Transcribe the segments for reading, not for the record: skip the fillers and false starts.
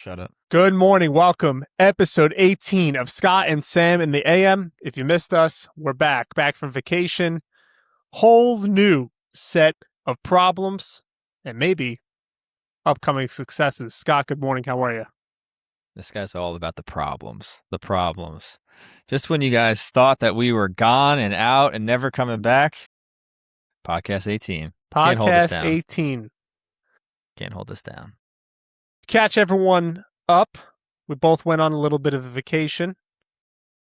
Shut up. Good morning. Welcome. Episode 18 of Scott and Sam in the AM. If you missed us, we're back from vacation. Whole new set of problems and maybe upcoming successes. Scott, good morning. How are you? This guy's all about the problems. The problems. Just when you guys thought that we were gone and out and never coming back, podcast 18. Can't hold us Podcast down. 18. Can't hold us down. Catch everyone up. We both went on a little bit of a vacation.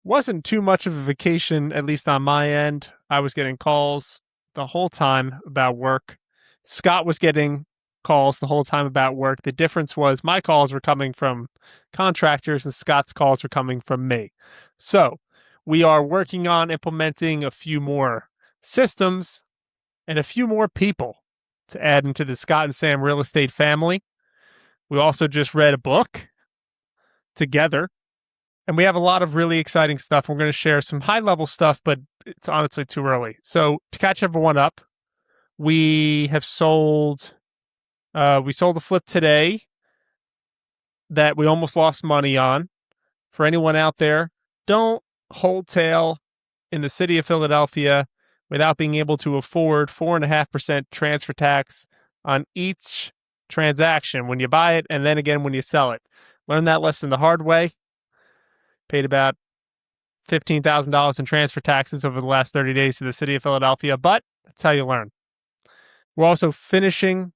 Wasn't too much of a vacation, at least on my end. I was getting calls the whole time about work. Scott was getting calls the whole time about work. The difference was my calls were coming from contractors and Scott's calls were coming from me. So we are working on implementing a few more systems and a few more people to add into the Scott and Sam real estate family. We also just read a book together, and we have a lot of really exciting stuff. We're going to share some high-level stuff, but it's honestly too early. So to catch everyone up, we sold a flip today that we almost lost money on. For anyone out there, don't hold tail in the city of Philadelphia without being able to afford 4.5% transfer tax on each transaction when you buy it and then again when you sell it. Learned that lesson the hard way. Paid about $15,000 in transfer taxes over the last 30 days to the city of Philadelphia, but that's how you learn. We're also finishing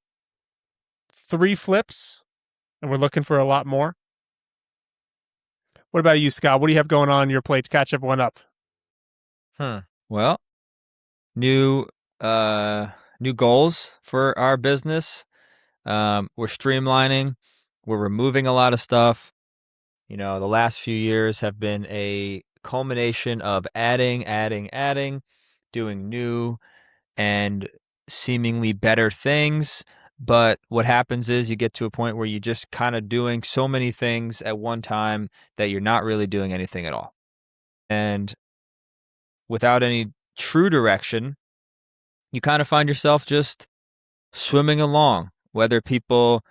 3 flips, and we're looking for a lot more. What about you, Scott? What do you have going on your plate to catch everyone up? Well, new goals for our business. We're streamlining. We're removing a lot of stuff. You know, the last few years have been a culmination of adding, doing new and seemingly better things. But what happens is you get to a point where you're just kind of doing so many things at one time that you're not really doing anything at all. And without any true direction, you kind of find yourself just swimming along, whether people,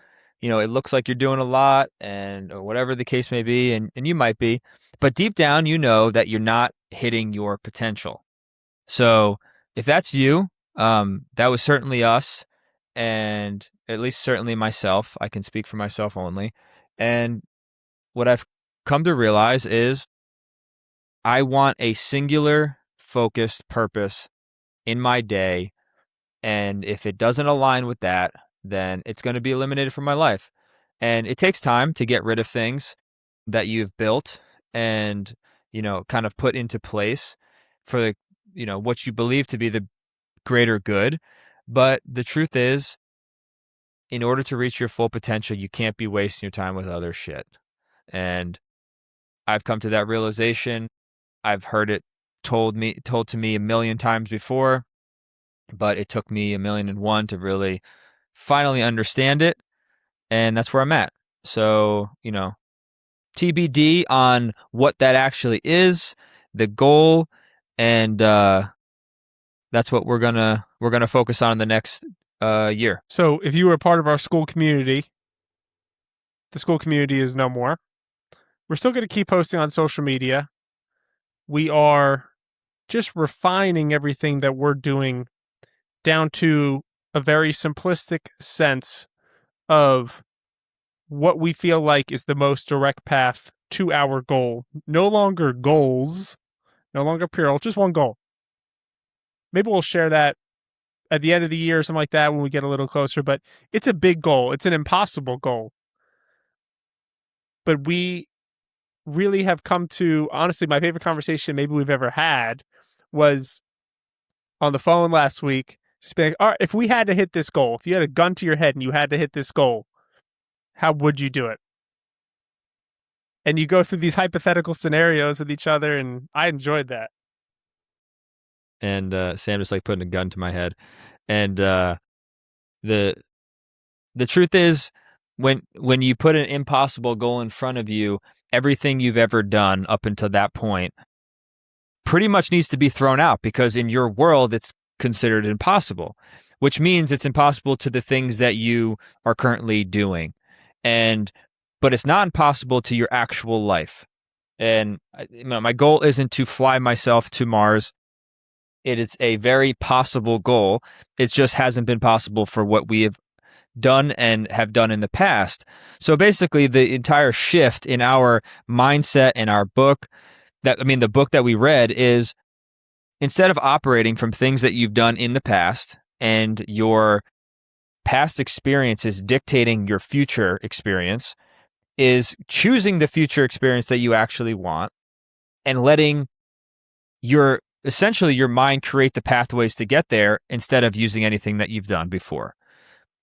it looks like you're doing a lot or whatever the case may be, and you might be, but deep down, you know that you're not hitting your potential. So if that's you, that was certainly us, and at least certainly myself. I can speak for myself only. And what I've come to realize is I want a singular focused purpose in my day. And if it doesn't align with that, then it's going to be eliminated from my life. And it takes time to get rid of things that you've built and, kind of put into place for what you believe to be the greater good. But the truth is, in order to reach your full potential, you can't be wasting your time with other shit. And I've come to that realization. I've heard it told to me a million times before, but it took me 1,000,001 to really finally understand it. And that's where I'm at. So, TBD on what that actually is, the goal, and that's what we're gonna focus on in the next year. So if you were a part of our school community, the school community is no more. We're still going to keep posting on social media. We are just refining everything that we're doing down to a very simplistic sense of what we feel like is the most direct path to our goal. No longer goals, no longer plural, just one goal. Maybe we'll share that at the end of the year or something like that when we get a little closer, but it's a big goal. It's an impossible goal. But we really have come to, honestly, my favorite conversation maybe we've ever had was on the phone last week. Just being like, all right, if we had to hit this goal, if you had a gun to your head and you had to hit this goal, how would you do it? And you go through these hypothetical scenarios with each other, and I enjoyed that. And Sam just like putting a gun to my head. And the truth is, when you put an impossible goal in front of you, everything you've ever done up until that point pretty much needs to be thrown out, because in your world, it's considered impossible, which means it's impossible to the things that you are currently doing. And but it's not impossible to your actual life. And my goal isn't to fly myself to Mars. It is a very possible goal. It just hasn't been possible for what we have done and have done in the past. So basically, the entire shift in our mindset and our book, the book that we read is, instead of operating from things that you've done in the past and your past experiences dictating your future experience, is choosing the future experience that you actually want and letting essentially your mind create the pathways to get there instead of using anything that you've done before.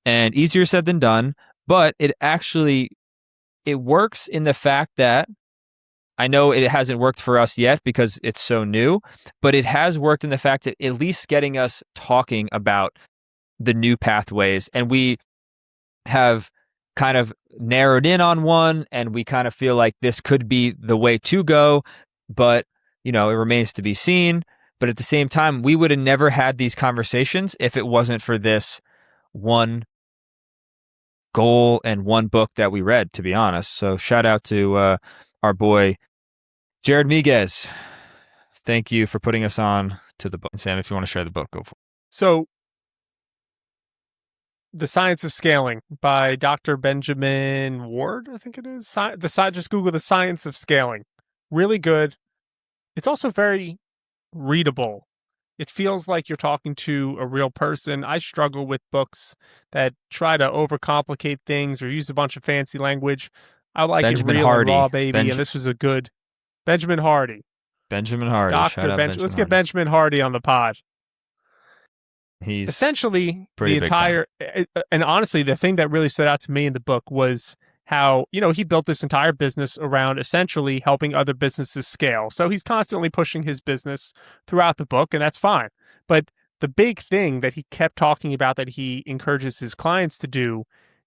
And easier said than done, but it works in the fact that, I know it hasn't worked for us yet because it's so new, but it has worked in the fact that at least getting us talking about the new pathways, and we have kind of narrowed in on one, and we kind of feel like this could be the way to go, but it remains to be seen. But at the same time, we would have never had these conversations if it wasn't for this one goal and one book that we read, to be honest. So shout out to our boy Jared Miguez. Thank you for putting us on to the book. Sam, if you want to share the book, go for it. So, The Science of Scaling by Dr. Benjamin Ward, I think it is. Just Google The Science of Scaling. Really good. It's also very readable. It feels like you're talking to a real person. I struggle with books that try to overcomplicate things or use a bunch of fancy language. I like Benjamin it real Hardy. and raw, baby. And this was a good Benjamin Hardy. Benjamin Hardy. Dr. Benjamin. Let's get Benjamin Hardy on the pod. He's essentially the entire, and honestly, the thing that really stood out to me in the book was how, he built this entire business around essentially helping other businesses scale. So he's constantly pushing his business throughout the book, and that's fine. But the big thing that he kept talking about that he encourages his clients to do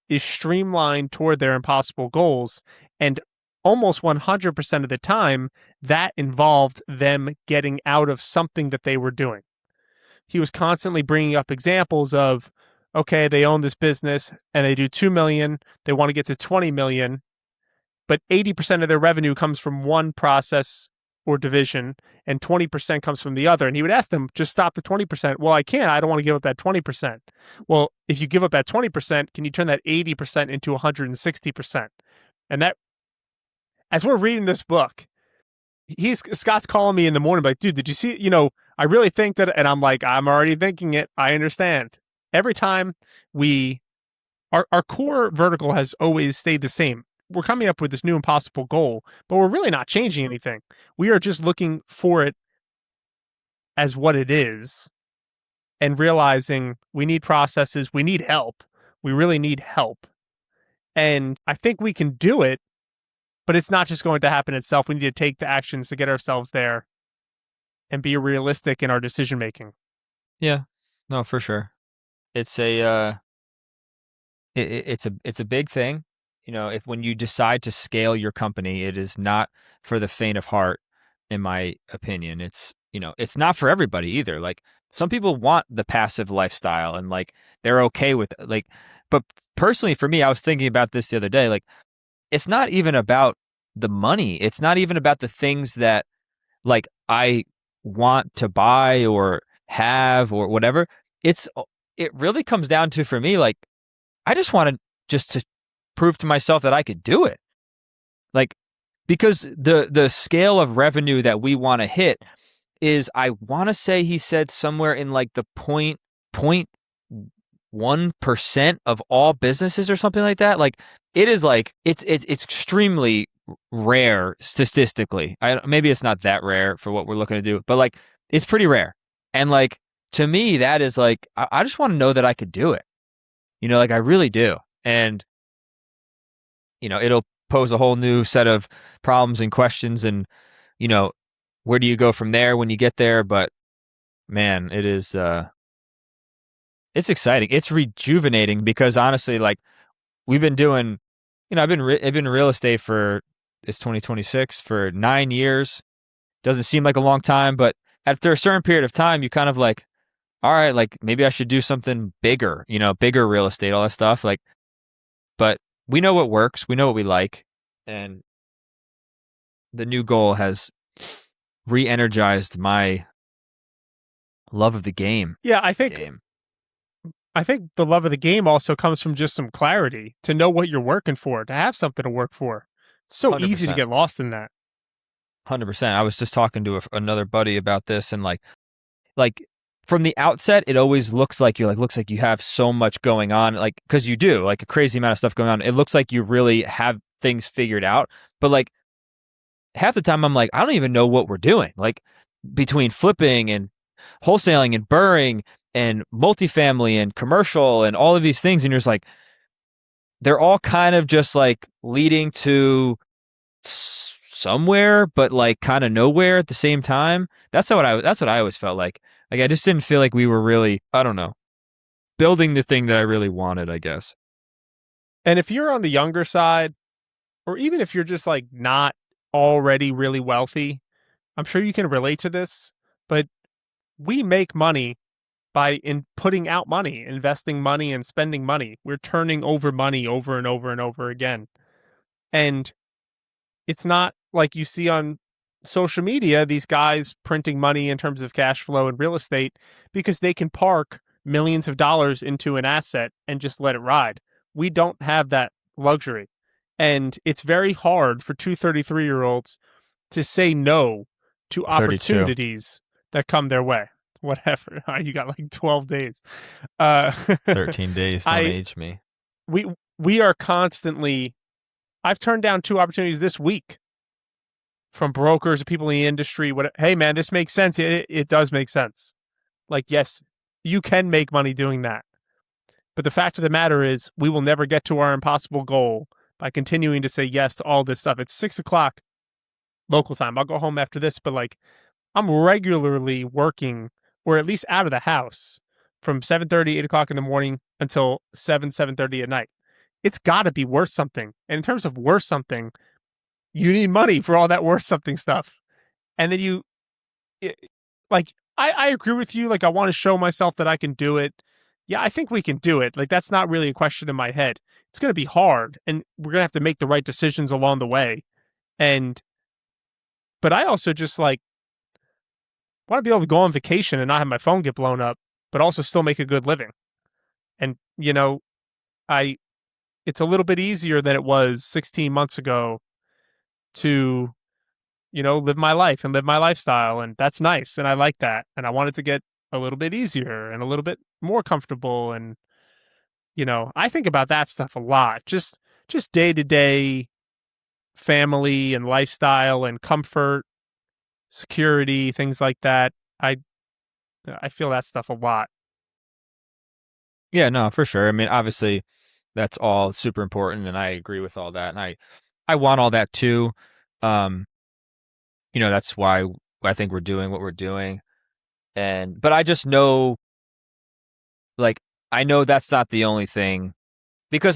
is streamline toward their impossible goals. And almost 100% of the time, that involved them getting out of something that they were doing. He was constantly bringing up examples of, okay, they own this business and they do 2 million. They want to get to 20 million, but 80% of their revenue comes from one process or division and 20% comes from the other. And he would ask them, just stop the 20%. Well, I can't. I don't want to give up that 20%. Well, if you give up that 20%, can you turn that 80% into 160%? And that, as we're reading this book, Scott's calling me in the morning, like, dude, did you see, I really think that, and I'm like, I'm already thinking it. I understand. Every time our core vertical has always stayed the same. We're coming up with this new impossible goal, but we're really not changing anything. We are just looking for it as what it is and realizing we need processes. We need help. We really need help. And I think we can do it, but it's not just going to happen itself. We need to take the actions to get ourselves there and be realistic in our decision making. Yeah, no, for sure. It's a it's a big thing. If when you decide to scale your company, it is not for the faint of heart, in my opinion. It's it's not for everybody either. Like, some people want the passive lifestyle and like they're okay with it. Like, but personally for me, I was thinking about this the other day. Like, it's not even about the money. It's not even about the things that like I want to buy or have or whatever. It really comes down to, for me, like, I just wanted just to prove to myself that I could do it. Like, because the scale of revenue that we want to hit is, I want to say he said somewhere in like the 0.1% of all businesses or something like that. Like, it is like, it's extremely rare statistically. Maybe it's not that rare for what we're looking to do, but like, it's pretty rare. And like, to me, that is like, I just want to know that I could do it. Like, I really do. And it'll pose a whole new set of problems and questions, and where do you go from there when you get there? But man, it is it's exciting. It's rejuvenating, because honestly, like, we've been doing, I've been in real estate for, it's 2026, for 9 years. Doesn't seem like a long time, but after a certain period of time, you kind of like, all right, like, maybe I should do something bigger, bigger real estate, all that stuff. Like, but we know what works, we know what we like, and the new goal has re-energized my love of the game. Yeah, I think the love of the game also comes from just some clarity to know what you're working for, to have something to work for. It's so easy to 100%. get lost in that. 100%. I was just talking to another buddy about this, and like from the outset, it always looks like you have so much going on, like because you do, like a crazy amount of stuff going on. It looks like you really have things figured out, but like half the time, I'm like, I don't even know what we're doing. Like between flipping and wholesaling and burring and multifamily and commercial and all of these things, and you're just like, they're all kind of just like leading to somewhere, but like kind of nowhere at the same time. That's what I always felt like. Like I just didn't feel like we were really, I don't know, building the thing that I really wanted, I guess. And if you're on the younger side, or even if you're just like not already really wealthy, I'm sure you can relate to this, but we make money by in putting out money, investing money and spending money. We're turning over money over and over and over again. And it's not like you see on social media, these guys printing money in terms of cash flow and real estate because they can park millions of dollars into an asset and just let it ride. We don't have that luxury. And it's very hard for two 33-year-olds to say no to 32, opportunities that come their way. Whatever. You got like 12 days. Uh, 13 days, don't I age me. we we are constantly I've turned down two opportunities this week from brokers, people in the industry. What? Hey, man, this makes sense. It does make sense. Like, yes, you can make money doing that. But the fact of the matter is, we will never get to our impossible goal by continuing to say yes to all this stuff. It's 6 o'clock local time. I'll go home after this, but like, I'm regularly working, or at least out of the house, from 7:30, 8 o'clock in the morning until 7:30 at night. It's got to be worth something. And in terms of worth something, you need money for all that worth something stuff. And then like, I agree with you. Like, I want to show myself that I can do it. Yeah, I think we can do it. Like, that's not really a question in my head. It's going to be hard, and we're going to have to make the right decisions along the way. And, but I also just like want to be able to go on vacation and not have my phone get blown up, but also still make a good living. And, I, it's a little bit easier than it was 16 months ago to live my life and live my lifestyle. And that's nice. And I like that. And I want it to get a little bit easier and a little bit more comfortable. And, I think about that stuff a lot. Just day to day family and lifestyle and comfort, security, things like that. I feel that stuff a lot. Yeah, no, for sure. I mean, obviously, that's all super important, and I agree with all that, and I want all that too. Um, that's why I think we're doing what we're doing, but I just know, like, I know that's not the only thing, because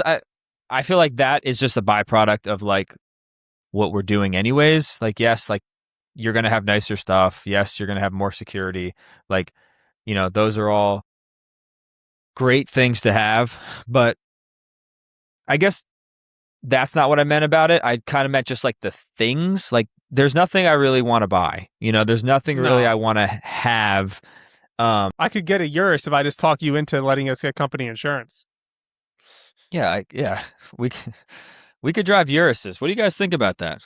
I feel like that is just a byproduct of like what we're doing anyways. Like, yes, like you're gonna have nicer stuff. Yes, you're gonna have more security. Like, those are all great things to have, but I guess that's not what I meant about it. I kind of meant just like the things. Like, there's nothing I really want to buy. There's nothing really I No, want to have. I could get a Urus if I just talk you into letting us get company insurance. Yeah, we c- we could drive Urises. What do you guys think about that?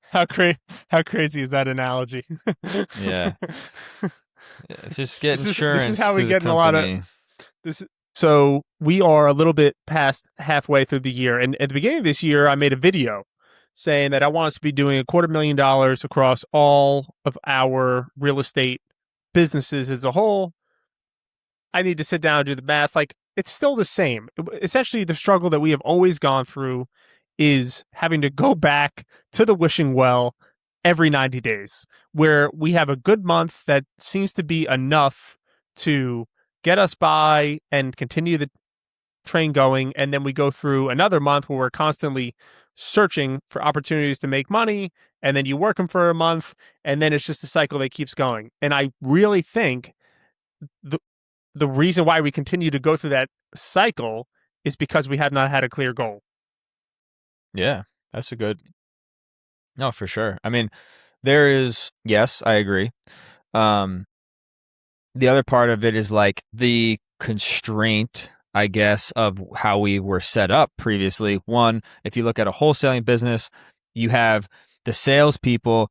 how how crazy is that analogy? Yeah, just get This is insurance how we through the get in a lot of company. this. So we are a little bit past halfway through the year, and at the beginning of this year, I made a video saying that I want us to be doing $250,000 across all of our real estate businesses as a whole. I need to sit down and do the math. Like, it's still the same. Essentially, the struggle that we have always gone through is having to go back to the wishing well every 90 days, where we have a good month that seems to be enough to get us by and continue the train going. And then we go through another month where we're constantly searching for opportunities to make money. And then you work them for a month. And then it's just a cycle that keeps going. And I really think the the reason why we continue to go through that cycle is because we have not had a clear goal. Yeah, that's a good. No, for sure. I mean, there is. Yes, I agree. Um, the other part of it is like the constraint, I guess, of how we were set up previously. One, if you look at a wholesaling business, you have the salespeople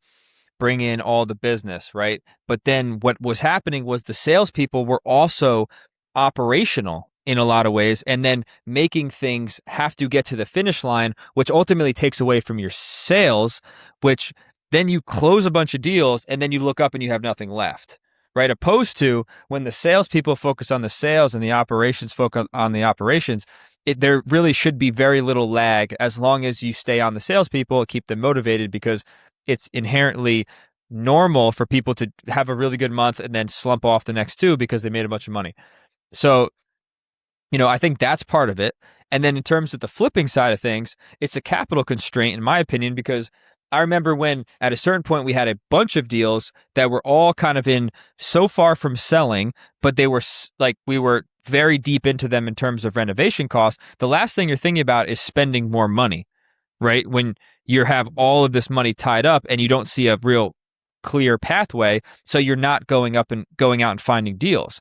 bring in all the business, right? But then what was happening was the salespeople were also operational in a lot of ways, and then making things have to get to the finish line, which ultimately takes away from your sales, which then you close a bunch of deals and then you look up and you have nothing left. Right. Opposed to when the salespeople focus on the sales and the operations focus on the operations, there really should be very little lag as long as you stay on the salespeople, keep them motivated, because it's inherently normal for people to have a really good month and then slump off the next two because they made a bunch of money. So, I think that's part of it. And then in terms of the flipping side of things, it's a capital constraint, in my opinion, because I remember when at a certain point we had a bunch of deals that were all kind of in so far from selling, but they were like we were very deep into them in terms of renovation costs. The last thing you're thinking about is spending more money, right? When you have all of this money tied up and you don't see a real clear pathway, so you're not going up and going out and finding deals.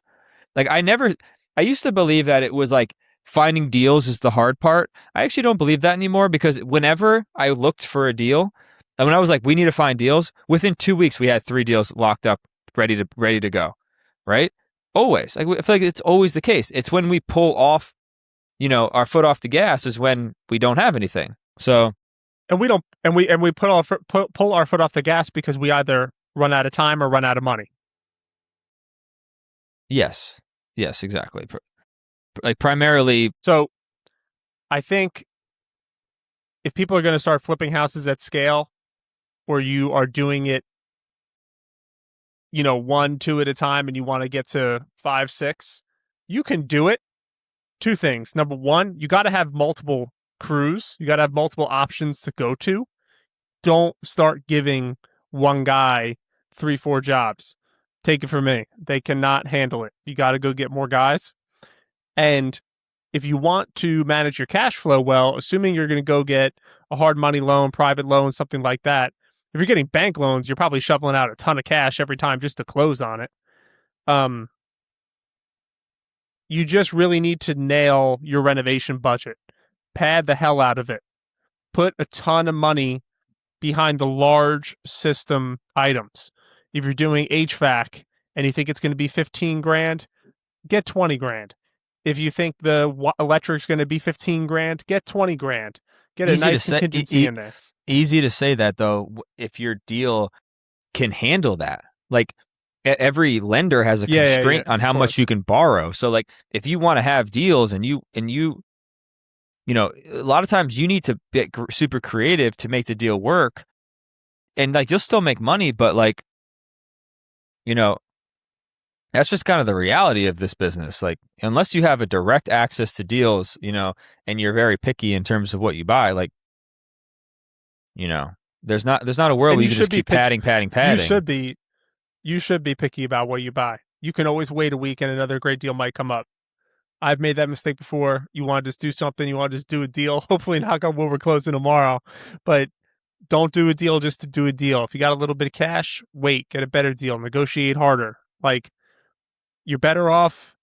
Like I used to believe that it was like finding deals is the hard part. I actually don't believe that anymore, because whenever I looked for a deal, and when I was like, we need to find deals, within 2 weeks we had 3 deals locked up, ready to go, right? Always. Like, I feel like it's always the case. It's when we pull off, our foot off the gas is when we don't have anything. So And we don't, and we pull our foot off the gas because we either run out of time or run out of money. yes, yes, exactly. Like primarily, So I think if people are going to start flipping houses at scale, or you are doing it, one, two at a time, and you want to get to five, six, you can do it. Two things. Number one, you got to have multiple crews. You got to have multiple options to go to. Don't start giving one guy three, four jobs. Take it from me. They cannot handle it. You got to go get more guys. And if you want to manage your cash flow well, assuming you're going to go get a hard money loan, private loan, something like that, if you're getting bank loans, you're probably shoveling out a ton of cash every time just to close on it. Um, you just really need to nail your renovation budget. Pad the hell out of it. Put a ton of money behind the large system items. If you're doing HVAC and you think it's going to be 15 grand, get 20 grand. If you think the electric's going to be 15 grand, get 20 grand. Get a easy to nice say. contingency in there. Easy to say that though, if your deal can handle that. Like every lender has a Yeah, constraint on of how much course. you can borrow. So like if you want to have deals a lot of times you need to get super creative to make the deal work, and like you'll still make money, but like, you know, that's just kind of the reality of this business. Like unless you have a direct access to deals, and you're very picky in terms of what you buy, like, you know, there's not a world And where you you can should just be keep padding, padding, you padding. should be you should be picky about what you buy. You can always wait a week and another great deal might come up. I've made that mistake before. You want to just do something, you want to just do a deal. Hopefully, knock on wood, we're closing tomorrow. But don't do a deal just to do a deal. If you got a little bit of cash, wait, get a better deal, negotiate harder. Like, you're better off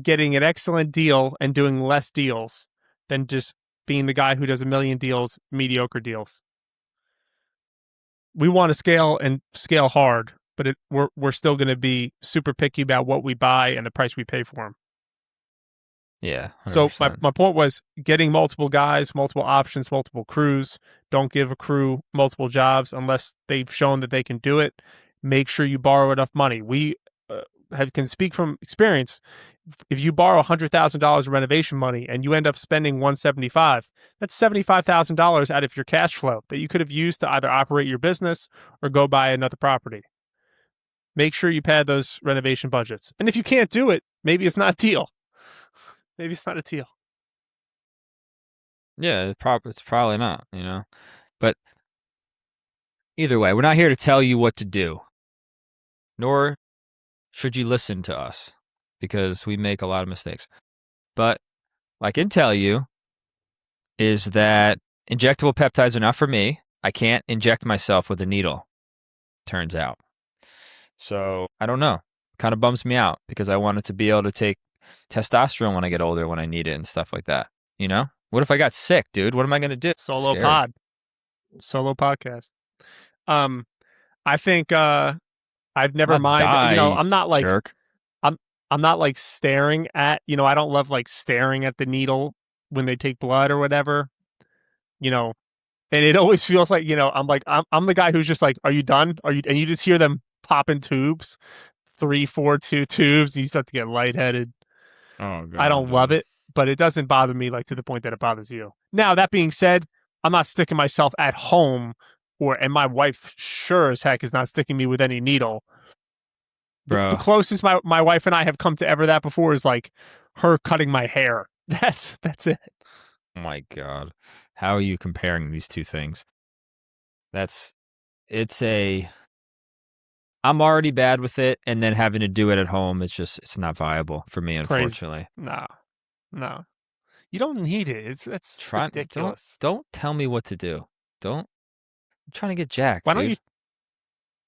getting an excellent deal and doing less deals than just being the guy who does a million deals, mediocre deals. We want to scale and scale hard, but we're still going to be super picky about what we buy and the price we pay for them. Yeah, So 100%. my point was getting multiple guys, multiple options, multiple crews. Don't give a crew multiple jobs unless they've shown that they can do it. Make sure you borrow enough money. We can speak from experience. If you borrow $100,000 of renovation money and you end up spending 175, that's $75,000 out of your cash flow that you could have used to either operate your business or go buy another property. Make sure you pad those renovation budgets. And if you can't do it, maybe it's not a deal. Maybe it's not a deal. Yeah, it's probably not, But either way, we're not here to tell you what to do, nor should you listen to us, because we make a lot of mistakes. But what I can tell you is that injectable peptides are not for me. I can't inject myself with a needle, turns out. So I don't know. Kind of bums me out because I wanted to be able to take testosterone when I get older when I need it and stuff like that. You know? What if I got sick, dude? What am I going to do? Solo Scary. solo podcast. Um, I think I've never Not mind. die, I'm not like jerk. I'm I'm not like staring at. I don't love like staring at the needle when they take blood or whatever. You know, and it always feels like I'm the guy who's just like, are you done? Are you? And you just hear them popping tubes, 3, 4, 2 tubes, and you start to get lightheaded. Oh I god, don't love dude. it, but it doesn't bother me like to the point that it bothers you. Now that being said, I'm not sticking myself at home, and my wife sure as heck is not sticking me with any needle. The Bro. closest my wife and I have come to ever that before is like her cutting my hair. That's it. Oh my god. How are you comparing these two things? It's a I'm already bad with it, and then having to do it at home, it's not viable for me, Crazy. unfortunately. No. You don't need it. That's Try ridiculous. don't tell me what to do. Don't I'm trying to get jacked, Why don't you? dude.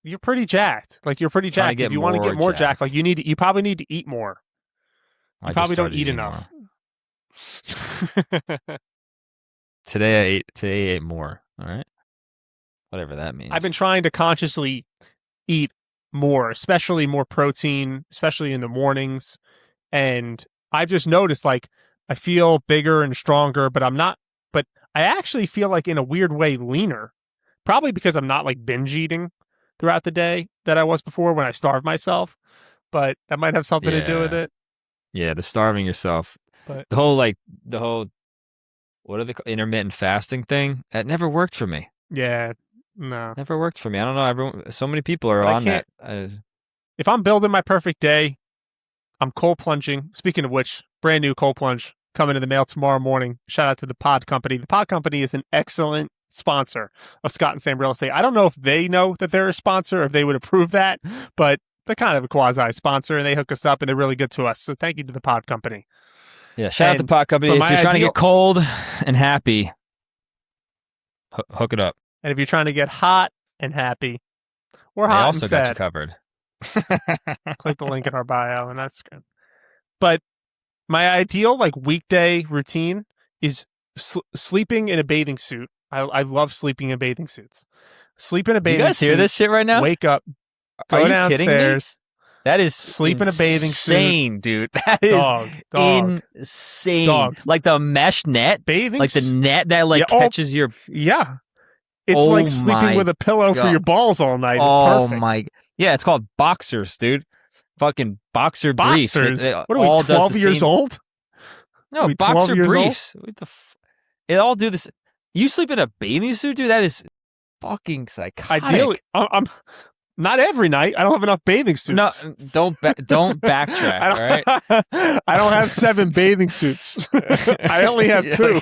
You're pretty jacked. Like you're pretty Trying to jacked. get If you want to more get more jacked, like jacked. you probably need to eat more. You I just probably don't started eat eating enough. more. Today I ate more. All right. Whatever that I've been means. trying to consciously eat more, especially more protein, especially in the mornings. And I've just noticed like I feel bigger and stronger, but I'm not, but I actually feel like in a weird way leaner. Probably because I'm not like binge eating throughout the day that I was before when I starved myself. But that might have something to do with Yeah. it. Yeah, the starving yourself. But The whole what are the intermittent fasting thing? That never worked for me. yeah, no. Never worked for me. I don't know. Everyone, so many people are But I on can't, that. if I'm building my perfect day, I'm cold plunging. Speaking of which, brand new cold plunge coming in the mail tomorrow morning. Shout out to the Pod Company. The Pod Company is an excellent sponsor of Scott and Sam Real Estate. I don't know if they know that they're a sponsor, or if they would approve that, but they're kind of a quasi sponsor and they hook us up and they're really good to us. So thank you to the Pod Company. Yeah, shout out to Pot Company. But If my you're trying to ideal, get cold and happy, hook it up. and if you're trying to get hot and happy, or They hot and also got you sad, covered. click the link in our bio and that's good. But my ideal like weekday routine is sleeping in a bathing suit. I love sleeping in bathing suits. Sleep in a You bathing guys suit. hear this shit right now? Wake up. Are Go you kidding me? downstairs. That is Sleep in a bathing suit. insane, dude. That is insane. Dog. Like the mesh net, Bathing like the suit. net that like Yeah, catches your. Yeah. It's Oh like sleeping my with a pillow for god. your balls all night. It's Oh perfect. my. Yeah, it's called boxers, dude. Fucking boxer briefs. Boxers. It What are we, all does 12 the years same. old? No, we 12 boxer years old? briefs. What the it all do this. You sleep in a bathing suit, dude? That is fucking psychotic. Ideally, I'm not every night. I don't have enough bathing suits. No, don't backtrack. All right. I don't have 7 bathing suits. I only have 2.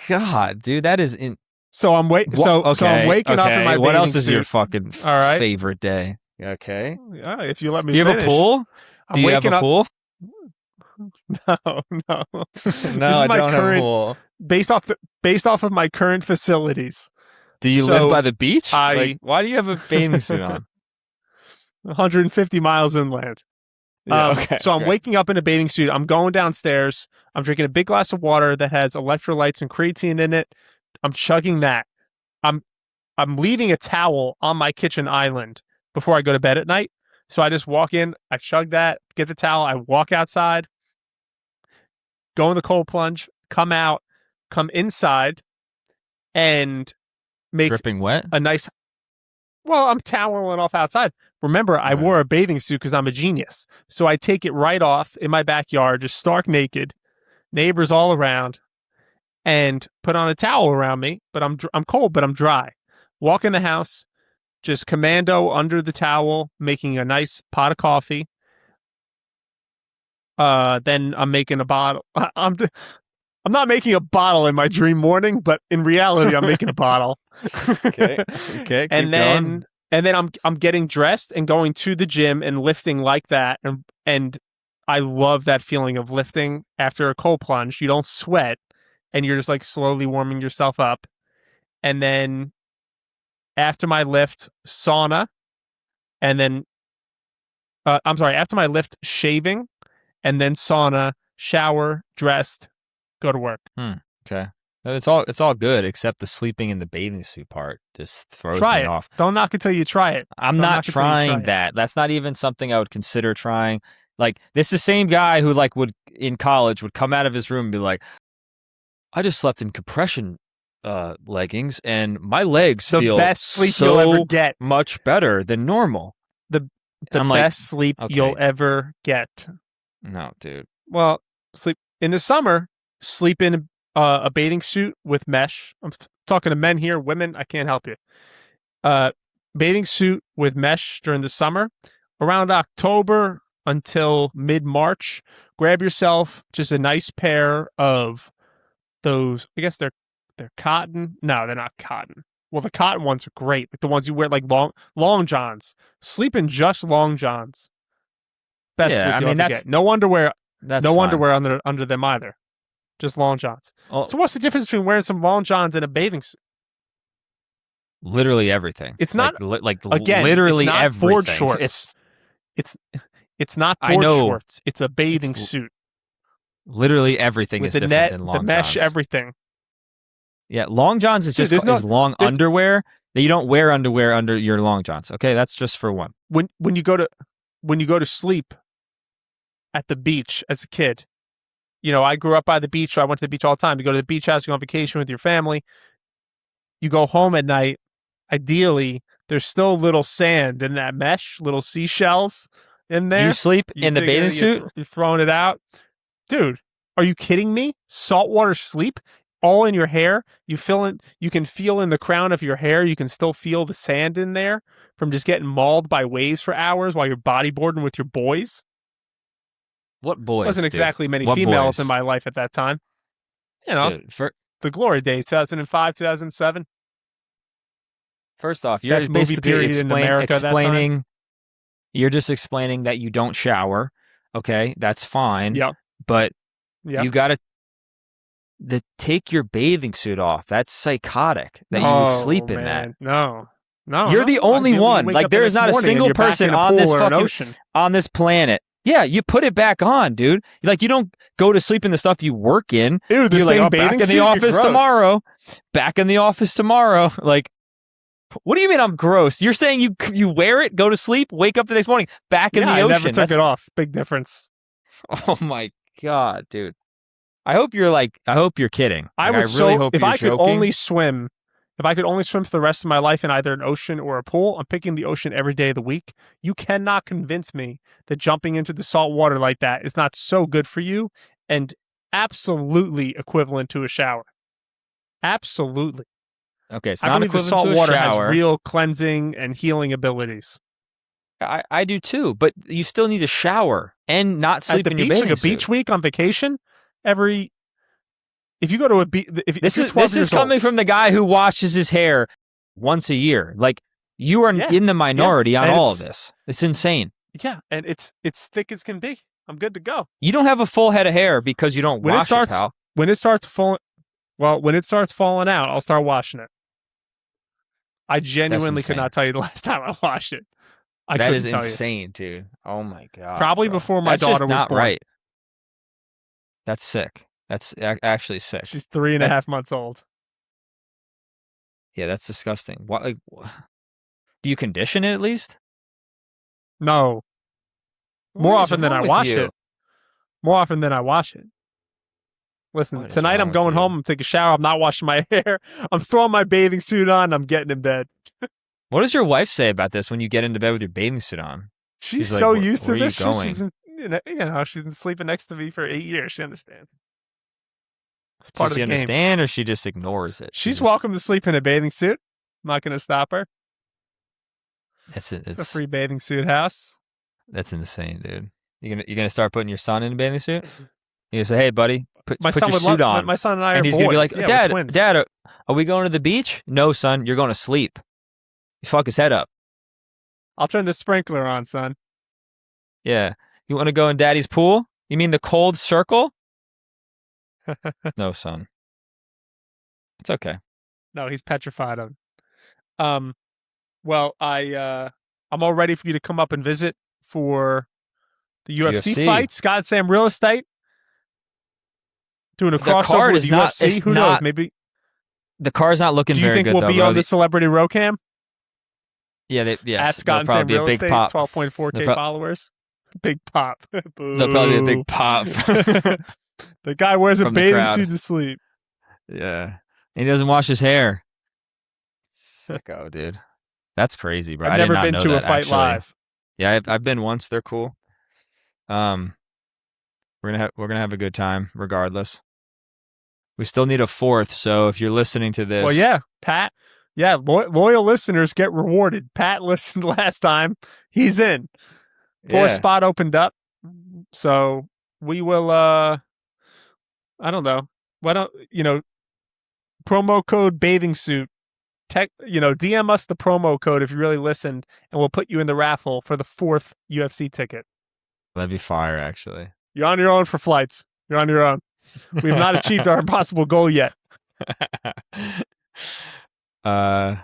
God, dude, that is in. So I'm Okay, so I'm waking up in my what bathing else is suit. your fucking All right. favorite day? Okay. Yeah, if you let me Do you have finish. a pool? Do you have a pool? No. No, This is I my don't have a current pool. based off of my current facilities. Do you So, live by the beach? I- Why do you have a bathing suit on? 150 miles inland. Yeah, okay. So I'm great. waking up in a bathing suit. I'm going downstairs. I'm drinking a big glass of water that has electrolytes and creatine in it. I'm chugging that. I'm leaving a towel on my kitchen island before I go to bed at night. So I just walk in, I chug that, get the towel, I walk outside, go in the cold plunge, come out, come inside, and make Dripping wet? a nice. Well, I'm toweling off outside. Remember, I Right. wore a bathing suit because I'm a genius. So I take it right off in my backyard, just stark naked, neighbors all around, and put on a towel around me. But I'm cold, but I'm dry. Walk in the house, just commando under the towel, making a nice pot of coffee. Then I'm making a bottle. I'm not making a bottle in my dream morning, but in reality, I'm making a bottle. Okay. and then I'm getting dressed and going to the gym and lifting like that, and I love that feeling of lifting after a cold plunge. You don't sweat, and you're just like slowly warming yourself up. And then after my lift, sauna, and then I'm sorry, after my lift, shaving, and then sauna, shower, dressed, go to work. Okay. It's all good except the sleeping in the bathing suit part just throws Try me it. off. Don't knock it till you try it. I'm Don't not knock it till you try trying it. that. That's not even something I would consider trying. Like this is the same guy who like would in college would come out of his room and be like, I just slept in compression leggings and my legs The feel best sleep so you'll ever get. much better than normal. The I'm best like, sleep okay. you'll ever get. No, dude. Well, sleep in the summer. Sleep in a bathing suit with mesh. I'm talking to men here, women. I can't help you. Bathing suit with mesh during the summer. Around October until mid-March, grab yourself just a nice pair of those. I guess they're cotton. No, they're not cotton. Well, the cotton ones are great. Like the ones you wear like long johns. Sleep in just long johns. Best Yeah, sleep I you'll mean ever get. No underwear. that's No fine. underwear under them either. Just long johns. Oh, So what's the difference between wearing some long johns and a bathing suit? literally everything. It's not again. Literally it's not everything. board shorts. It's not I board know. shorts. It's a bathing It's suit literally everything with is the different net, than the long mesh, johns. everything. Yeah, long johns is Dude, just is long underwear that you don't wear underwear under your long johns. Okay, that's just for one. When you go to sleep at the beach as a kid, you know, I grew up by the beach, so I went to the beach all the time. You go to the beach house, you go on vacation with your family. You go home at night. Ideally, there's still little sand in that mesh, little seashells in there. You sleep in the bathing suit? You're throwing it out. Dude, are you kidding me? Saltwater sleep? All in your hair? You can feel in the crown of your hair, you can still feel the sand in there from just getting mauled by waves for hours while you're bodyboarding with your boys. What boys? Wasn't exactly many what females boys? in my life at that time. You know, Dude, the glory days, 2005, 2007. first off, you're Best movie basically period in America that time. explaining. You're just explaining that you don't shower. Okay, that's fine. Yep. But Yep. you got to take your bathing suit off. That's psychotic that you would sleep in that. No. You're the only one. Like there is not a single person on this fucking on this planet. Yeah, you put it back on, dude. Like you don't go to sleep in the stuff you work in. Ew, the You're same like, bathing back in suit? the You're office gross. tomorrow. Back in the office tomorrow. Like, what do you mean I'm gross? You're saying you wear it, go to sleep, wake up the next morning, back in the ocean. I never took it off. Big difference. Oh my god, dude. I hope you're kidding. I Like, would really hope if you're I could joking. only swim. If I could only swim for the rest of my life in either an ocean or a pool, I'm picking the ocean every day of the week. You cannot convince me that jumping into the salt water like that is not so good for you and absolutely equivalent to a shower. Absolutely. Okay, it's I not believe the equivalent salt to a water shower. has real cleansing and healing abilities. I do too, but you still need to shower and not sleep At the in beach, your bathing like a suit. beach week on vacation, if you go to a beach, This is coming from the guy who washes his hair once a year. Like you are in the minority on all of this. It's insane. Yeah, and it's thick as can be. I'm good to go. You don't have a full head of hair because you don't wash it, pal. When it starts falling out, I'll start washing it. I genuinely could not tell you the last time I washed it. That is insane, dude. Oh my god. Probably before my daughter was born. Right. That's sick. That's actually sick. She's 3.5 months old. Yeah, that's disgusting. What? Like, do you condition it at least? No. More often than I wash it. More often than I wash it. Listen, tonight I'm going home. I'm taking a shower. I'm not washing my hair. I'm throwing my bathing suit on. I'm getting in bed. What does your wife say about this when you get into bed with your bathing suit on? She's so used to this. She's been sleeping next to me for 8 years. She understands. It's part of the game. Does she understand or she just ignores it? She's welcome to sleep in a bathing suit. I'm not going to stop her. It's a free bathing suit house. That's insane, dude. You gonna start putting your son in a bathing suit? You gonna say, "Hey, buddy, put your suit on." My son and I are and he's boys. gonna be like, yeah, "Dad, are we going to the beach?" No, son, you're going to sleep. You fuck his head up. I'll turn the sprinkler on, son. Yeah, You want to go in daddy's pool? You mean the cold circle? No, son. It's okay. No, he's petrified of. Um, well, I'm all ready for you to come up and visit for the UFC UFC. fight. Scott Sam Real Estate doing a The crossover card with is the not. UFC. It's Who knows? not. Maybe. The card's not looking Do you very think good we'll though, be bro. on the Celebrity Rocam Yeah. at Yes. Scott There'll and Sam probably be a Real big Estate? pop. 12.4K followers. Big pop. There'll probably be a Boo. big pop The guy wears a from the bathing crowd. suit to sleep. Yeah. And he doesn't wash his hair. Sicko, dude. That's crazy, bro. I've I did never not been know to a that fight actually. live. Yeah, I've been once. They're cool. Um, we're gonna have a good time regardless. We still need a fourth, so if you're listening to Well, this, yeah, Pat. Yeah, loyal listeners get rewarded. Pat listened last time. He's in. Fourth yeah, spot opened up. So we will I don't know. Why don't promo code bathing suit. DM us the promo code if you really listened, and we'll put you in the raffle for the fourth UFC ticket. that'd be fire actually. You're on your own for flights. You're on your own. We have not achieved our impossible goal yet. uh,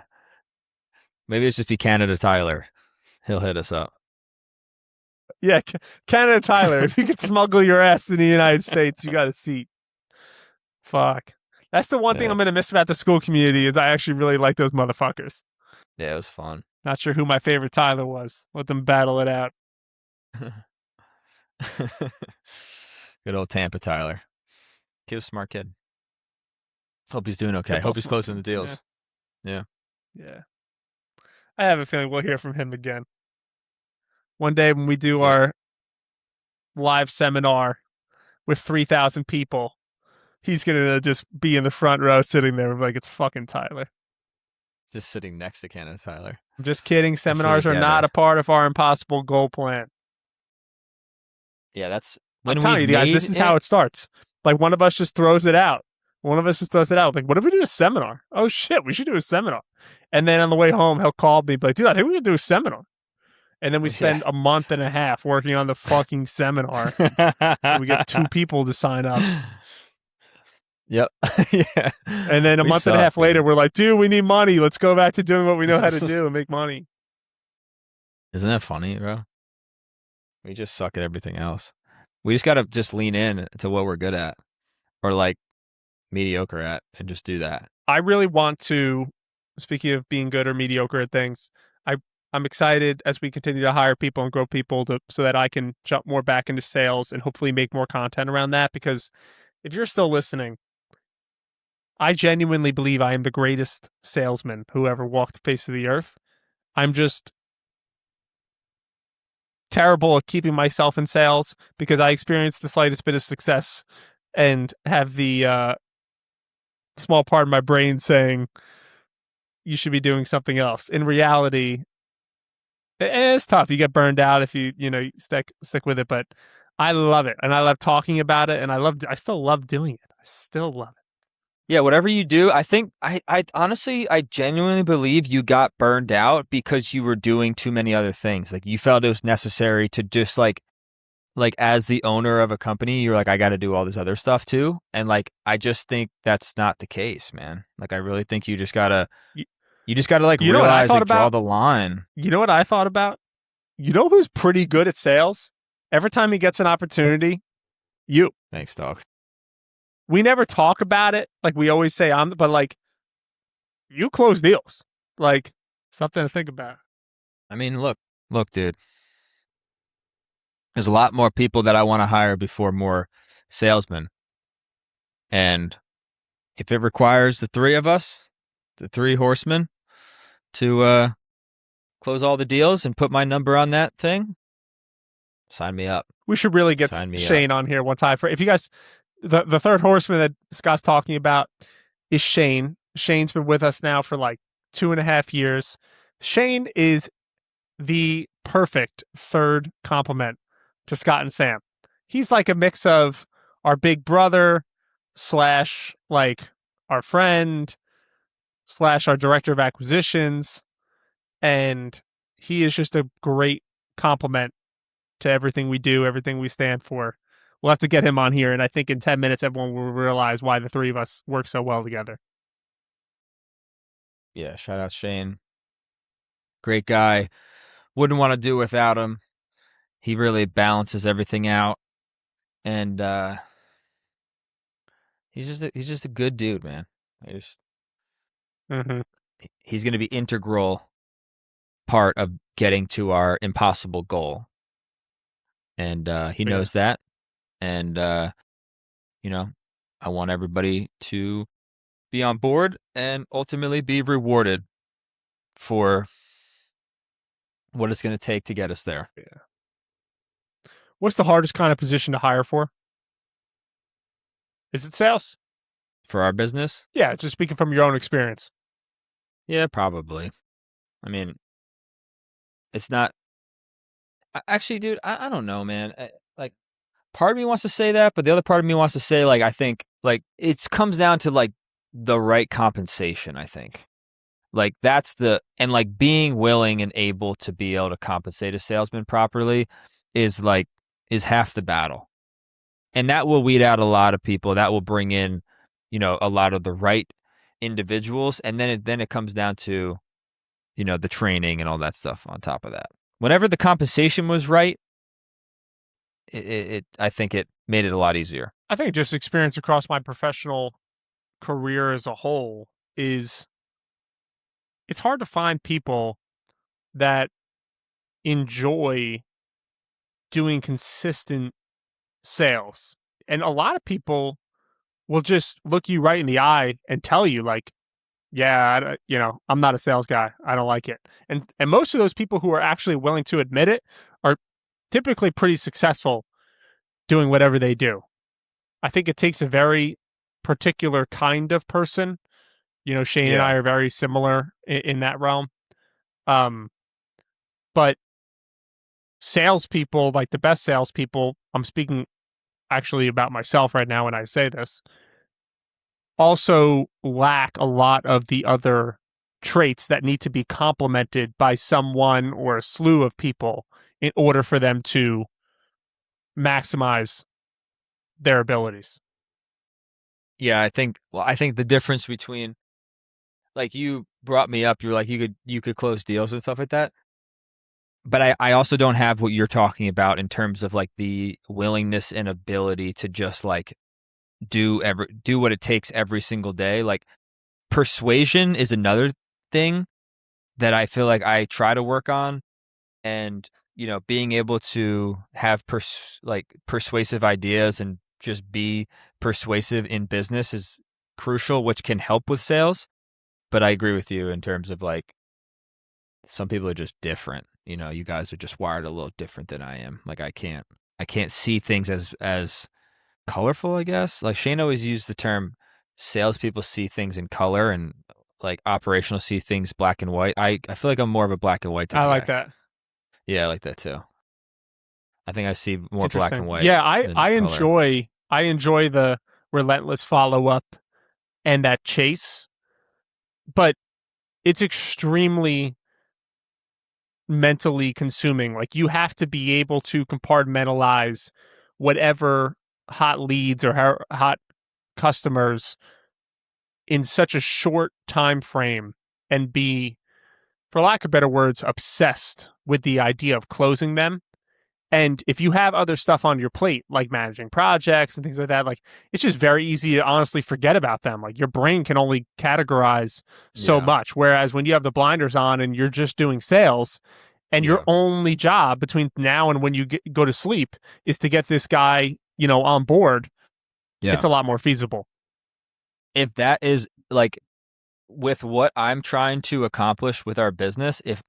maybe it's just be Canada Tyler. He'll hit us up. Yeah, Canada Tyler, if you could smuggle your ass in the United States, you got a seat. Fuck. That's the one thing Yeah, I'm going to miss about the school community is I actually really like those motherfuckers. yeah, it was fun. Not sure who my favorite Tyler was. Let them battle it out. Good old Tampa Tyler. He was a smart kid. Hope he's doing okay. They're Hope both he's smart closing the kids. deals. Yeah. Yeah. Yeah. I have a feeling we'll hear from him again. One day when we do So, our live seminar with 3,000 people, he's going to just be in the front row sitting there like it's fucking Tyler. just sitting next to Canada Tyler. I'm just kidding. If we're Seminars are not together. a part of our impossible goal plan. Yeah, that's I'm when telling we've you guys, made this is how it starts. Like one of us just throws it out. One of us just throws it out. Like, what if we do a seminar? Oh shit, we should do a seminar. And then on the way home, he'll call me, be like, dude, I think we should do a seminar. And then we spend a month and a half working on the fucking seminar. And we get 2 people to sign up. Yep. Yeah. And then a We month and a suck, half later, dude. we're like, dude, we need money. Let's go back to doing what we know how to do and make money. Isn't that funny, bro? We just suck at everything else. We just gotta just lean in to what we're good at, or like mediocre at, and just do that. I really want to, speaking of being good or mediocre at things, I'm excited as we continue to hire people and grow people so that I can jump more back into sales and hopefully make more content around that. Because if you're still listening, I genuinely believe I am the greatest salesman who ever walked the face of the earth. I'm just terrible at keeping myself in sales because I experienced the slightest bit of success and have the small part of my brain saying you should be doing something else. In reality, it's tough. You get burned out if you stick with it, but I love it and I love talking about it and I still love doing it. I still love it. Yeah, whatever you do, I think I honestly I genuinely believe you got burned out because you were doing too many other things. Like you felt it was necessary to just like as the owner of a company, you're like, I got to do all this other stuff too. And like, I just think that's not the case, man. Like, I really think you just gotta like You know what I realize, thought like, draw about? the line. You know what I thought about? You know who's pretty good at sales? Every time he gets an opportunity, you. Thanks, dog. We never talk about it. Like we always say, but like you close deals. Like something to think about. I mean, look, dude. There's a lot more people that I want to hire before more salesmen. And if it requires the three of us, the three horsemen, to close all the deals and put my number on that thing, sign me up. We should really get Sign me Shane up. on here one time. For if you guys, the third horseman that Scott's talking about is Shane. Shane's been with us now for like 2.5 years. Shane is the perfect third complement to Scott and Sam. He's like a mix of our big brother slash like our friend slash our director of acquisitions. And he is just a great complement to everything we do, everything we stand for. We'll have to get him on here, and I think in 10 minutes, everyone will realize why the three of us work so well together. Yeah, shout out Shane. Great guy. Wouldn't want to do without him. He really balances everything out, and he's just a good dude, man. Mm-hmm. He's going to be integral part of getting to our impossible goal, and he Yeah. knows that. And you know, I want everybody to be on board and ultimately be rewarded for what it's going to take to get us there. Yeah. What's the hardest kind of position to hire for? Is it sales? For our business, Yeah, just speaking from your own experience. yeah, probably. I mean, it's not actually, dude. I don't know, man. Like, part of me wants to say that, but the other part of me wants to say, like, I think, like, it comes down to like the right compensation. I think, like, that's the and like being willing and able to be able to compensate a salesman properly is like is half the battle, and that will weed out a lot of people. That will bring in, a lot of the right individuals, and then it comes down to the training and all that stuff on top of that. Whenever the compensation was right, I think it made it a lot easier. I think just experience across my professional career as a whole is it's hard to find people that enjoy doing consistent sales. And a lot of people will just look you right in the eye and tell you like, yeah, I'm not a sales guy. I don't like it. And most of those people who are actually willing to admit it are typically pretty successful doing whatever they do. I think it takes a very particular kind of person. Shane and I Yeah. are very similar in that realm. Um, but salespeople, like the best salespeople, I'm speaking actually about myself right now when I say this, also lack a lot of the other traits that need to be complemented by someone or a slew of people in order for them to maximize their abilities. Yeah, I think the difference between, like, you brought me up, you're like you could close deals and stuff like that. But I also don't have what you're talking about in terms of like the willingness and ability to just like do what it takes every single day. Like, persuasion is another thing that I feel like I try to work on, and being able to have persuasive ideas and just be persuasive in business is crucial, which can help with sales. But I agree with you in terms of like some people are just different. You guys are just wired a little different than I am. Like, I can't see things as colorful, I guess. Like, Shane always used the term salespeople see things in color, and like operational see things black and white. I feel like I'm more of a black and white type I of like guy. that. Yeah, I like that too. I think I see more black and Interesting. white Yeah, I than I color. enjoy I enjoy the relentless follow up and that chase, but it's extremely mentally consuming. Like you have to be able to compartmentalize whatever hot leads or hot customers in such a short time frame and be, for lack of better words, obsessed with the idea of closing them. And if you have other stuff on your plate, like managing projects and things like that, like it's just very easy to honestly forget about them. Like your brain can only categorize so Yeah, much. Whereas when you have the blinders on and you're just doing sales, and your yeah, only job between now and when you go to sleep is to get this guy, on board, it's yeah. a lot more feasible. If that is like with what I'm trying to accomplish with our business, if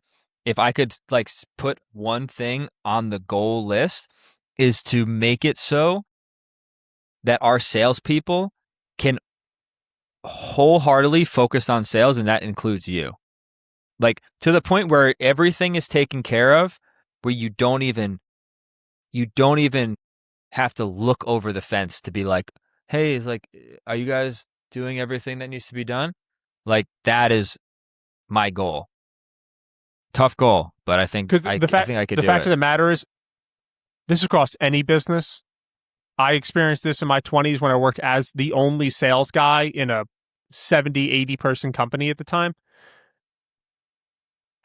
I could like put one thing on the goal list, is to make it so that our salespeople can wholeheartedly focus on sales, and that includes you. Like, to the point where everything is taken care of, where you don't even have to look over the fence to be like, hey, is like, are you guys doing everything that needs to be done? Like, that is my goal. Tough goal, but I think Because I the I fact think I could the do fact it. of the matter is, this is across any business. I experienced this in my 20s when I worked as the only sales guy in a 70, 80 person company at the time.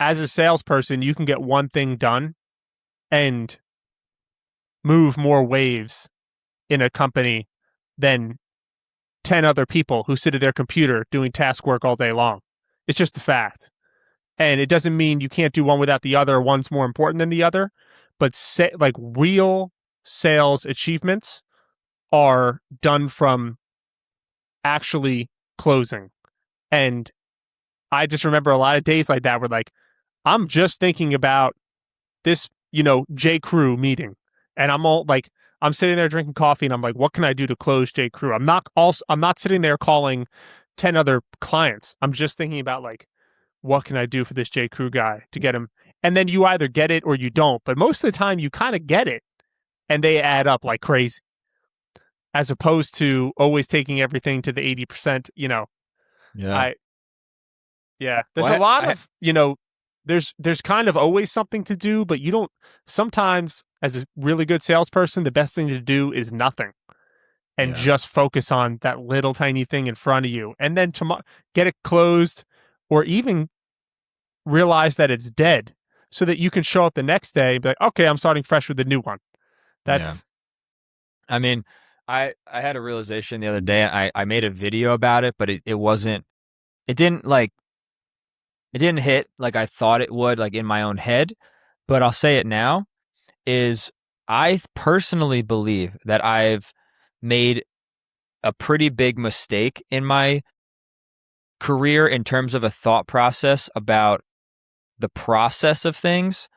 As a salesperson, you can get one thing done and move more waves in a company than 10 other people who sit at their computer doing task work all day long. It's just a fact. And it doesn't mean you can't do one without the other. One's more important than the other. But like real sales achievements are done from actually closing. And I just remember a lot of days like that where like, I'm just thinking about this, J. Crew meeting. And I'm sitting there drinking coffee and I'm like, what can I do to close J. Crew? I'm not sitting there calling 10 other clients. I'm just thinking about like, what can I do for this J. Crew guy to get him? And then you either get it or you don't. But most of the time you kind of get it and they add up like crazy, as opposed to always taking everything to the 80%, Yeah. I, yeah, there's a Well, lot of, there's kind of always something to do, but you don't, sometimes as a really good salesperson, the best thing to do is nothing and yeah, just focus on that little tiny thing in front of you. And then get it closed or even realize that it's dead so that you can show up the next day and be like, okay, I'm starting fresh with a new one. yeah. That's, I mean, I had a realization the other day. I made a video about it, but it wasn't. It didn't like. It didn't hit like I thought it would, like in my own head. But I'll say it now. Is I personally believe that I've made a pretty big mistake in my career in terms of a thought process about the process of things.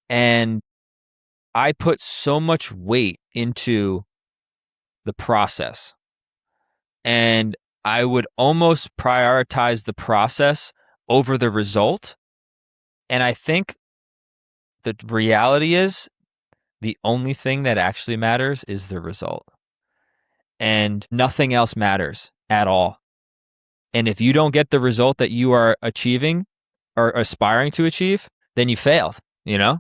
And I put so much weight into the process. And I would almost prioritize the process over the result. And I think the reality is the only thing that actually matters is the result. And nothing else matters at all. And if you don't get the result that you are achieving or aspiring to achieve, then you failed, you know?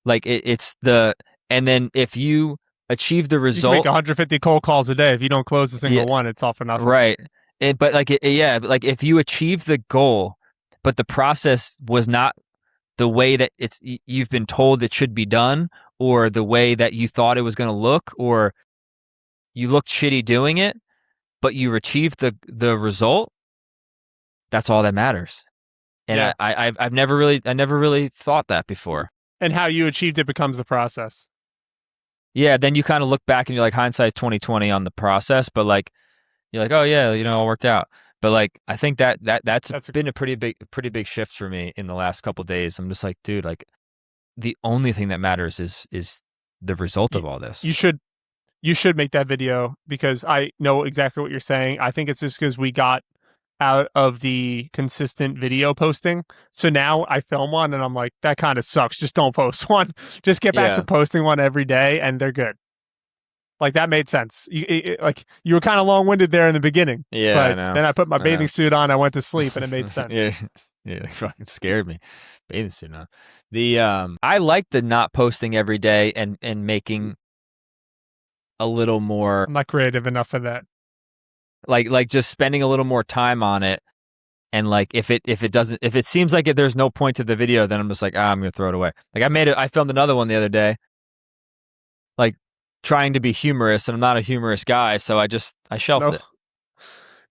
Like and then if you achieve the you can make result, 150 cold calls a day. If you don't close a yeah, single one, it's all for nothing. right. But like if you achieve the goal, but the process was not the way that you've been told it should be done, or the way that you thought it was going to look, or you looked shitty doing it, but you achieved the result, that's all that matters. And Yeah. I've never really thought that before. And how you achieved it becomes the process. Yeah, then you kind of look back and you're like hindsight 2020 on the process, but like you're like, oh yeah, all worked out. But like I think that's been a pretty big shift for me in the last couple of days. I'm just like, dude, like the only thing that matters is the result you, of all this. you should you should make that video because I know exactly what you're saying. I think it's just because we got out of the consistent video posting. So now I film one and I'm like, that kind of sucks. Just don't post one. Just get back to Yeah. posting one every day and they're good. Like that made sense. Like you were kind of long winded there in the beginning, Yeah, I but know. then I put my I know. bathing suit on. I went to sleep and it made sense. Yeah. Yeah, it fucking scared me. Bathing suit on. I like the not posting every day and making a little more I'm not creative enough for that. like just spending a little more time on it. And like if it seems like there's no point to the video, then I'm just like, I'm gonna throw it away. Like I filmed another one the other day, like trying to be humorous, and I'm not a humorous guy, so I shelved No, it.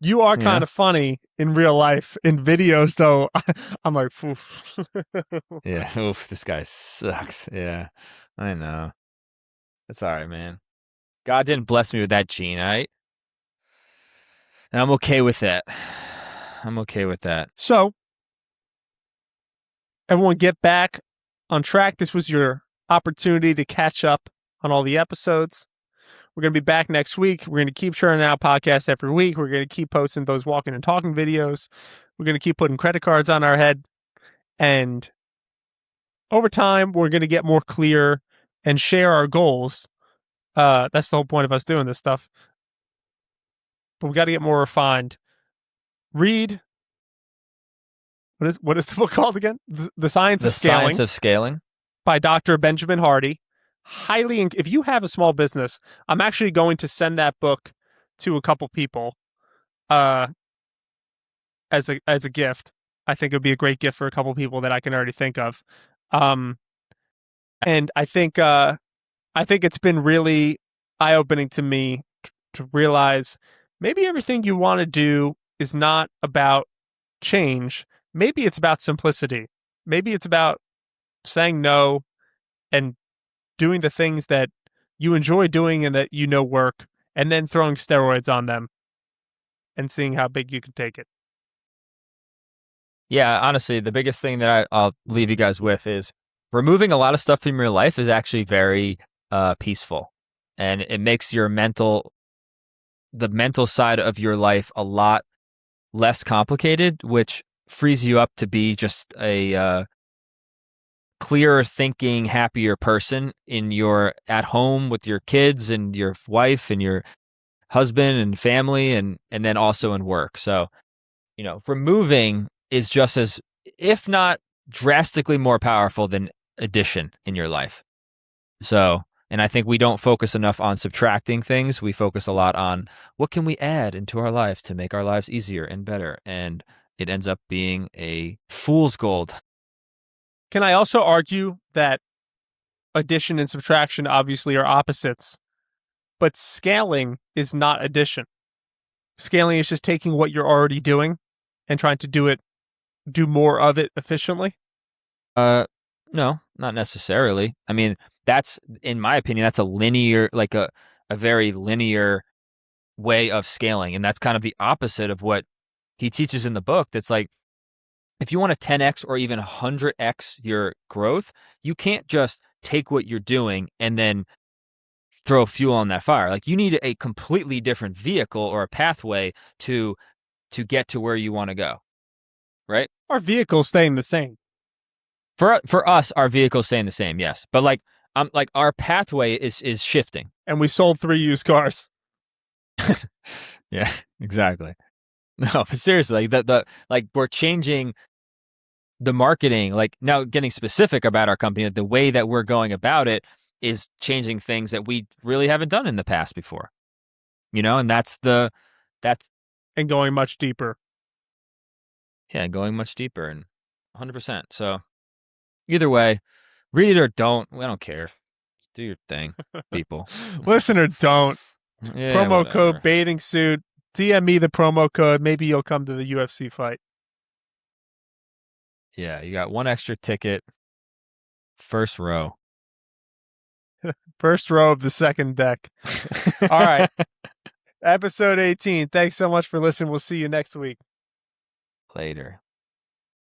you are You know? kind of funny in real life. In videos, though, I'm like, Yeah. Oof, this guy sucks. Yeah, I know. It's all right, man. God didn't bless me with that gene, all right? And I'm okay with that. I'm okay with that. So, everyone get back on track. This was your opportunity to catch up on all the episodes. We're going to be back next week. We're going to keep churning out podcasts every week. We're going to keep posting those walking and talking videos. We're going to keep putting credit cards on our head. And over time, we're going to get more clear and share our goals. That's the whole point of us doing this stuff. But we got to get more refined. Read. What is the book called again? The Science The of Scaling science of scaling. by Dr. Benjamin Hardy. if you have a small business, I'm actually going to send that book to a couple people uh as a gift. I think it would be a great gift for a couple people that I can already think of. Um and I think it's been really eye-opening to me to realize maybe everything you want to do is not about change. Maybe it's about simplicity. Maybe it's about saying no and doing the things that you enjoy doing and that you know work, and then throwing steroids on them and seeing how big you can take it. Yeah, honestly, the biggest thing that I'll leave you guys with is removing a lot of stuff from your life is actually very peaceful, and it makes the mental side of your life a lot less complicated, which frees you up to be just a clearer thinking, happier person in your at home with your kids and your wife and your husband and family and then also in work. So, removing is just as, if not drastically more powerful than addition in your life. So, and I think we don't focus enough on subtracting things. We focus a lot on what can we add into our life to make our lives easier and better. And it ends up being a fool's gold. Can I also argue that addition and subtraction obviously are opposites, but scaling is not addition? Scaling is just taking what you're already doing and trying to do more of it efficiently. Uh, no, not necessarily. I mean, that's, in my opinion, that's a linear, like a very linear way of scaling. And that's kind of the opposite of what he teaches in the book. That's like, if you want to 10x or even 100x your growth, you can't just take what you're doing and then throw fuel on that fire. Like, you need a completely different vehicle or a pathway to get to where you want to go, right? Our vehicle's staying the same. For us, our vehicle's staying the same, yes. But like our pathway is shifting. And we sold 3 used cars. Yeah, exactly. No, but seriously, like the like we're changing the marketing, like now getting specific about our company, like the way that we're going about it is changing things that we really haven't done in the past before. And that's And going much deeper. yeah, going much deeper and 100%. So either way, read it or don't. I don't care. Do your thing, people. Listener, don't. Yeah, Promo code whatever. bathing suit. DM me the promo code. Maybe you'll come to the UFC fight. Yeah, you got one extra ticket, first row. First row of the second deck. All right. Episode 18. Thanks so much for listening. We'll see you next week. Later.